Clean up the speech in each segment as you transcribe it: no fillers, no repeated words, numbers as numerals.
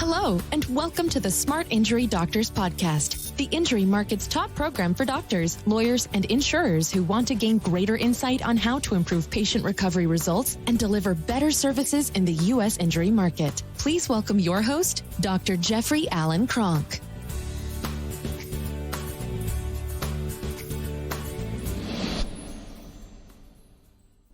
Hello, and welcome to the Smart Injury Doctors Podcast, the injury market's top program for doctors, lawyers, and insurers who want to gain greater insight on how to improve patient recovery results and deliver better services in the U.S. injury market. Please welcome your host, Dr. Jeffrey Allen Kronk.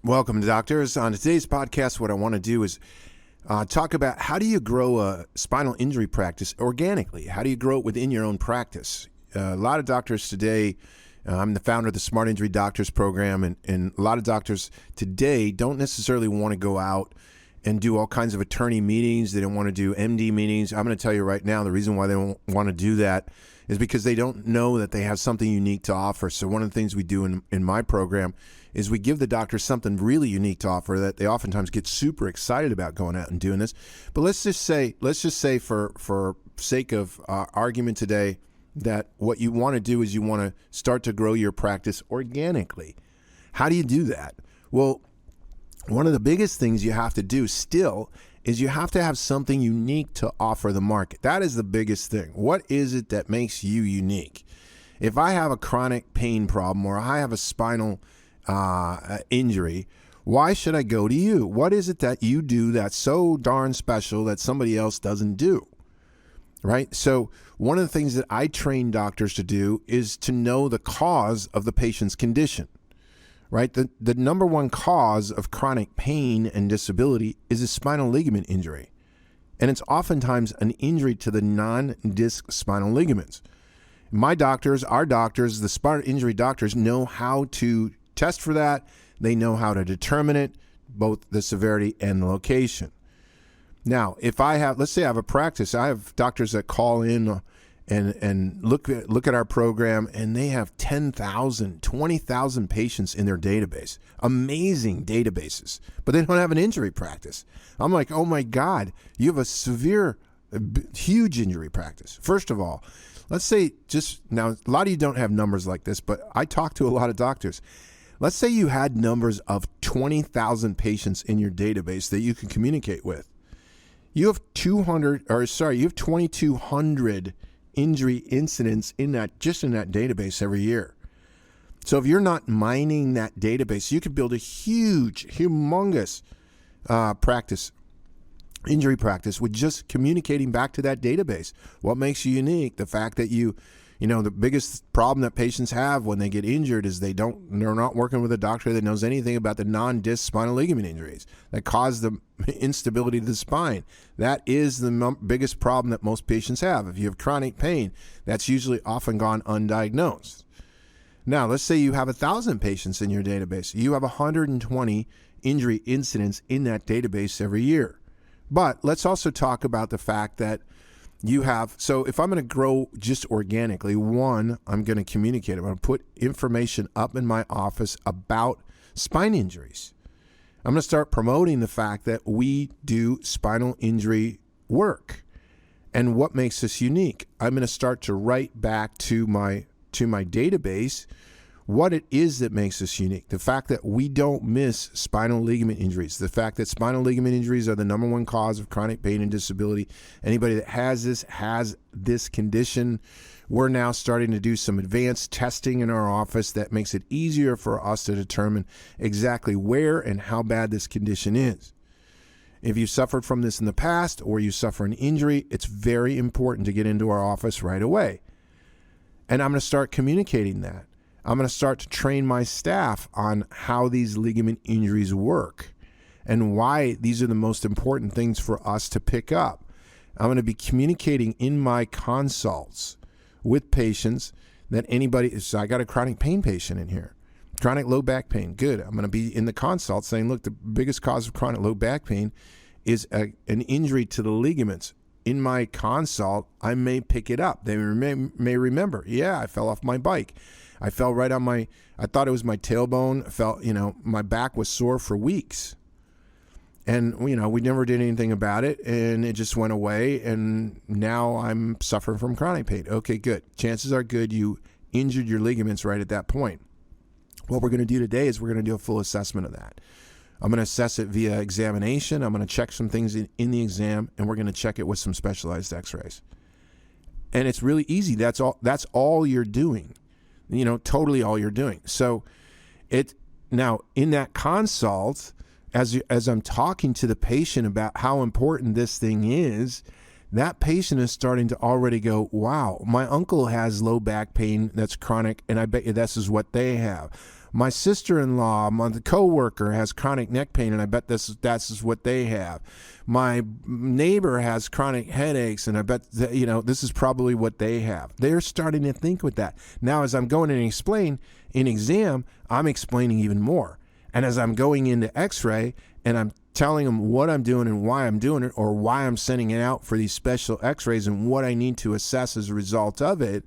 Welcome, doctors. On today's podcast, what I want to do is talk about how do you grow a spinal injury practice organically? How do you grow it within your own practice? A lot of doctors today, I'm the founder of the Smart Injury Doctors program, and a lot of doctors today don't necessarily want to go out and do all kinds of attorney meetings. They don't want to do MD meetings. I'm going to tell you right now, the reason why they don't want to do that is because they don't know that they have something unique to offer. So one of the things we do in my program is we give the doctors something really unique to offer that they oftentimes get super excited about going out and doing this. But let's just say for sake of argument today that what you want to do is you want to start to grow your practice organically. How do you do that? Well, one of the biggest things you have to do still is you have to have something unique to offer the market. That is the biggest thing. What is it that makes you unique? If I have a chronic pain problem or I have a spinal injury, why should I go to you? What is it that you do that's so darn special that somebody else doesn't do? Right? So one of the things that I train doctors to do is to know the cause of the patient's condition. Right? The number one cause of chronic pain and disability is a spinal ligament injury. And it's oftentimes an injury to the non-disc spinal ligaments. My doctors, our doctors, the spinal injury doctors know how to test for that. They know how to determine it, both the severity and the location. Now, if I have, let's say I have a practice, I have doctors that call in and look at our program, and they have 10,000, 20,000 patients in their database. Amazing databases, but they don't have an injury practice. I'm like, oh my God, you have a severe, huge injury practice. First of all, let's say just now, a lot of you don't have numbers like this, but I talk to a lot of doctors. Let's say you had numbers of 20,000 patients in your database that you can communicate with. You have 2,200 injury incidents in that database every year. So if you're not mining that database, you could build a huge, humongous injury practice with just communicating back to that database. What makes you unique? The fact that the biggest problem that patients have when they get injured is they're not working with a doctor that knows anything about the non-disc spinal ligament injuries that cause the instability to the spine. That is the biggest problem that most patients have. If you have chronic pain, that's usually often gone undiagnosed. Now, let's say you have 1,000 patients in your database. You have 120 injury incidents in that database every year. But let's also talk about the fact that so if I'm going to grow just organically, one, I'm going to communicate. I'm going to put information up in my office about spine injuries. I'm going to start promoting the fact that we do spinal injury work and what makes us unique. I'm going to start to write back to my database what it is that makes us unique. The fact that we don't miss spinal ligament injuries. The fact that spinal ligament injuries are the number one cause of chronic pain and disability. Anybody that has this condition. We're now starting to do some advanced testing in our office that makes it easier for us to determine exactly where and how bad this condition is. If you suffered from this in the past or you suffer an injury, it's very important to get into our office right away. And I'm going to start communicating that. I'm going to start to train my staff on how these ligament injuries work and why these are the most important things for us to pick up. I'm going to be communicating in my consults with patients that so I got a chronic pain patient in here, chronic low back pain. Good. I'm going to be in the consult saying, look, the biggest cause of chronic low back pain is an injury to the ligaments. In my consult, I may pick it up. They may remember, I fell off my bike. I fell right on I thought it was my tailbone. My back was sore for weeks. And, we never did anything about it, and it just went away, and now I'm suffering from chronic pain. Okay, good. Chances are good you injured your ligaments right at that point. What we're going to do today is we're going to do a full assessment of that. I'm going to assess it via examination. I'm going to check some things in the exam, and we're going to check it with some specialized x-rays. And it's really easy. That's all you're doing. Totally all you're doing. So now in that consult, as I'm talking to the patient about how important this thing is, that patient is starting to already go, wow, my uncle has low back pain that's chronic, and I bet you this is what they have. My sister-in-law, my coworker has chronic neck pain, and I bet that's what they have. My neighbor has chronic headaches, and I bet this is probably what they have. They're starting to think with that. Now, as I'm going in and explain in exam, I'm explaining even more. And as I'm going into x-ray and I'm telling them what I'm doing and why I'm doing it, or why I'm sending it out for these special x-rays and what I need to assess as a result of it.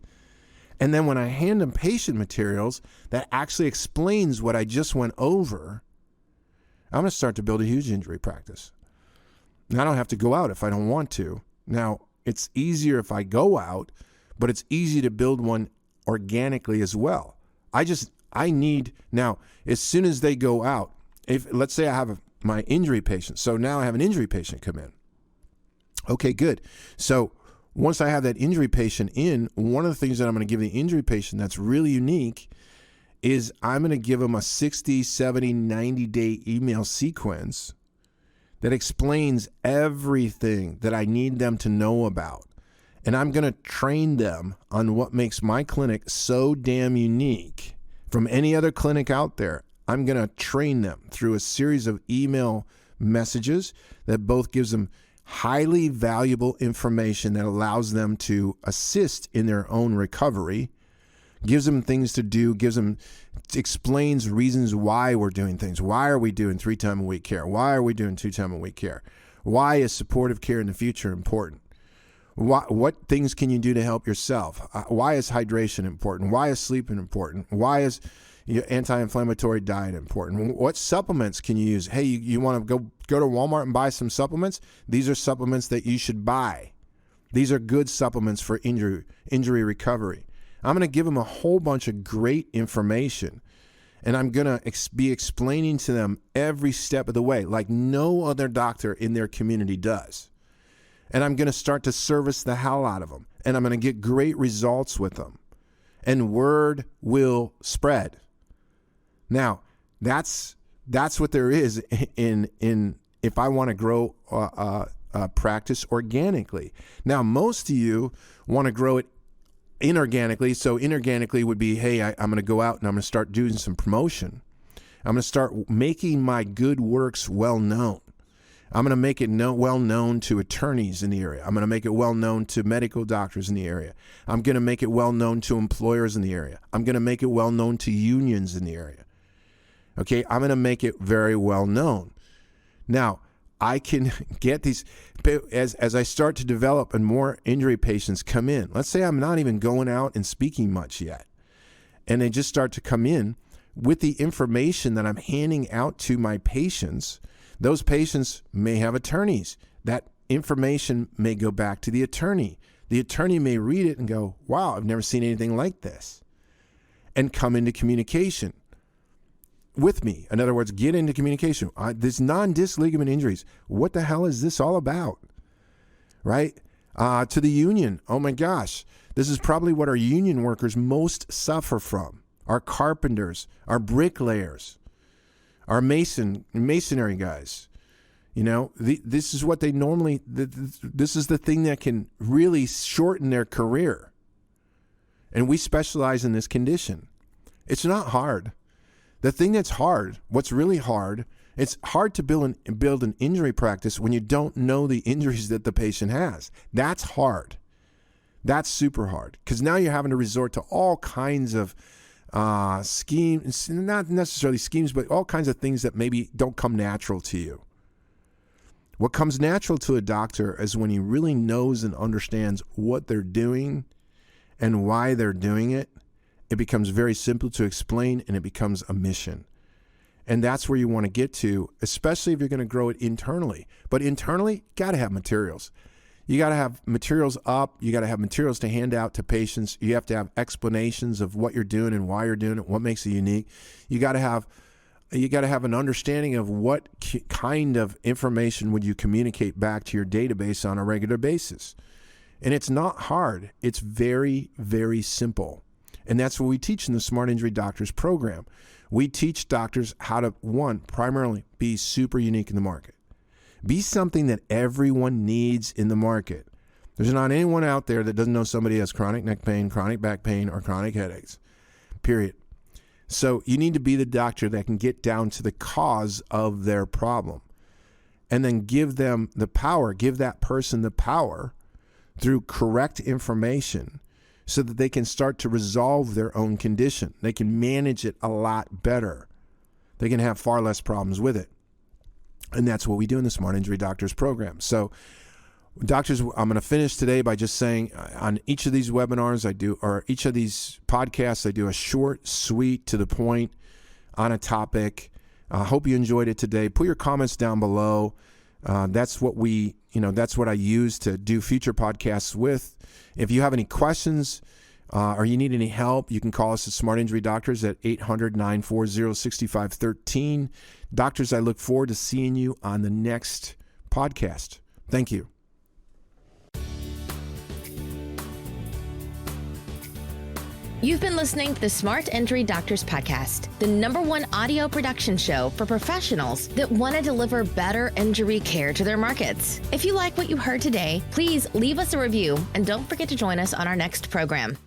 And then when I hand them patient materials that actually explains what I just went over, I'm going to start to build a huge injury practice. Now, I don't have to go out if I don't want to. Now, it's easier if I go out, but it's easy to build one organically as well. I need, now, as soon as they go out, let's say I have my injury patient. So now I have an injury patient come in. Okay, good. So once I have that injury patient in, one of the things that I'm going to give the injury patient that's really unique is I'm going to give them a 60, 70, 90-day email sequence that explains everything that I need them to know about. And I'm going to train them on what makes my clinic so damn unique from any other clinic out there. I'm going to train them through a series of email messages that both gives them highly valuable information that allows them to assist in their own recovery, gives them things to do, explains reasons why we're doing things. Why are we doing 3-time-a-week care? Why are we doing 2-time-a-week care? Why is supportive care in the future important? What things can you do to help yourself? Why is hydration important? Why is sleeping important? Why is anti-inflammatory diet important? What supplements can you use? Hey, you want to go to Walmart and buy some supplements? These are supplements that you should buy. These are good supplements for injury recovery. I'm going to give them a whole bunch of great information, and I'm going to be explaining to them every step of the way like no other doctor in their community does. And I'm going to start to service the hell out of them, and I'm going to get great results with them, and word will spread. Now, that's what there is in if I want to grow a practice organically. Now, most of you want to grow it inorganically. So inorganically would be, hey, I'm going to go out and I'm going to start doing some promotion. I'm going to start making my good works well known. I'm going to make it well known to attorneys in the area. I'm going to make it well known to medical doctors in the area. I'm going to make it well known to employers in the area. I'm going to make it well known to unions in the area. Okay, I'm going to make it very well known. Now, I can get these, as I start to develop and more injury patients come in. Let's say I'm not even going out and speaking much yet, and they just start to come in with the information that I'm handing out to my patients. Those patients may have attorneys. That information may go back to the attorney. The attorney may read it and go, wow, I've never seen anything like this, and come into communication with me. In other words, get into communication. This non-disc ligament injuries, what the hell is this all about? Right? To the union, oh my gosh, this is probably what our union workers most suffer from. Our carpenters, our bricklayers, our masonry guys. You know, this is what they normally, this is the thing that can really shorten their career. And we specialize in this condition. It's not hard. The thing that's hard, what's really hard, it's hard to build an injury practice when you don't know the injuries that the patient has. That's hard. That's super hard, because now you're having to resort to all kinds of schemes, not necessarily schemes, but all kinds of things that maybe don't come natural to you. What comes natural to a doctor is when he really knows and understands what they're doing and why they're doing it. It becomes very simple to explain, and it becomes a mission. And that's where you want to get to, especially if you're going to grow it internally. But internally, you got to have materials. You got to have materials up. You got to have materials to hand out to patients. You have to have explanations of what you're doing and why you're doing it, what makes it unique. You got to have you got to have an understanding of what kind of information would you communicate back to your database on a regular basis. And it's not hard. It's very, very simple. And that's what we teach in the Smart Injury Doctors program. We teach doctors how to, one, primarily be super unique in the market. Be something that everyone needs in the market. There's not anyone out there that doesn't know somebody has chronic neck pain, chronic back pain, or chronic headaches, period. So you need to be the doctor that can get down to the cause of their problem and then give them the power, give that person the power through correct information so that they can start to resolve their own condition. They can manage it a lot better. They can have far less problems with it. And that's what we do in the Smart Injury Doctors program. So doctors, I'm going to finish today by just saying on each of these webinars or each of these podcasts, I do a short, sweet, to the point on a topic. I hope you enjoyed it today. Put your comments down below. That's what that's what I use to do future podcasts with. If you have any questions or you need any help, you can call us at Smart Injury Doctors at 800-940-6513. Doctors, I look forward to seeing you on the next podcast. Thank you. You've been listening to the Smart Injury Doctors Podcast, the #1 audio production show for professionals that want to deliver better injury care to their markets. If you like what you heard today, please leave us a review and don't forget to join us on our next program.